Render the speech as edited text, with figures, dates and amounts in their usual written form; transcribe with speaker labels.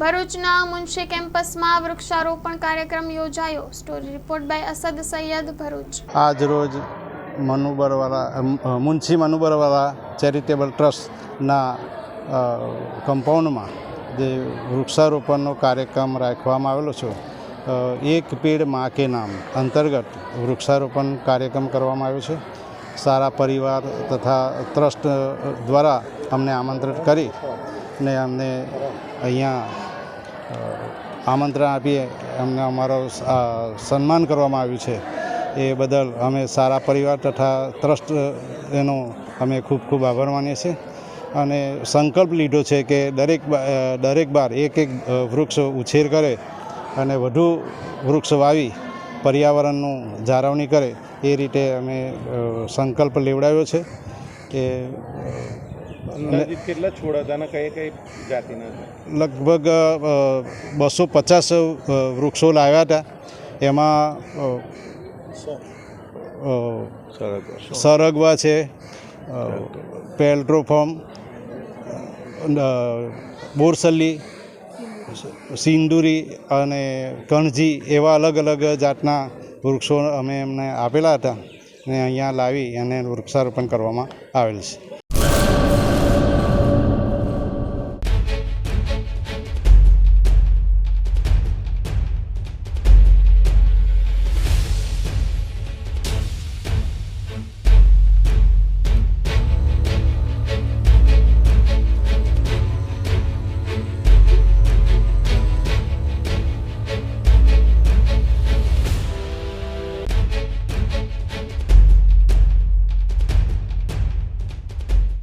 Speaker 1: ભરૂચના મુનશી કેમ્પસમાં વૃક્ષારોપણ કાર્યક્રમ યોજાયો। Story report by Asad Syed, Bharuch.
Speaker 2: આજ રોજ મુનશી મનુબરવાલા ચેરિટેબલ ટ્રસ્ટના કમ્પાઉન્ડમાં જે વૃક્ષારોપણનો કાર્યક્રમ રાખવામાં આવેલો છે। એક પેડ માં કે નામ અંતર્ગત વૃક્ષારોપણ કાર્યક્રમ કરવામાં આવ્યો છે। સારા પરિવાર તથા ટ્રસ્ટ દ્વારા અમને આમંત્રિત કરી ને અમને અહીંયા આમંત્રણ આપી અમને અમારો સન્માન કરવામાં આવ્યું છે। એ બદલ અમે સારા પરિવાર તથા ટ્રસ્ટ એનો અમે ખૂબ ખૂબ આભાર માનીએ છીએ અને સંકલ્પ લીધો છે કે દરેક બાર એક વૃક્ષ ઉછેર કરે અને વધુ વૃક્ષ વાવી પર્યાવરણનું જાળવણી કરે એ રીતે અમે સંકલ્પ લેવડાવ્યો છે કે
Speaker 3: કેટલા છોડ હતા અને કઈ જાતિના?
Speaker 2: લગભગ 250 વૃક્ષો લાવ્યા હતા। એમાં સરગવા છે, પેલ્ટ્રોફોર્મ, બોરસલ્લી, સિંદૂરી અને કણજી એવા અલગ અલગ જાતના વૃક્ષો અમે એમને આપેલા હતા અને અહીંયા લાવી અને વૃક્ષારોપણ કરવામાં આવેલ છે।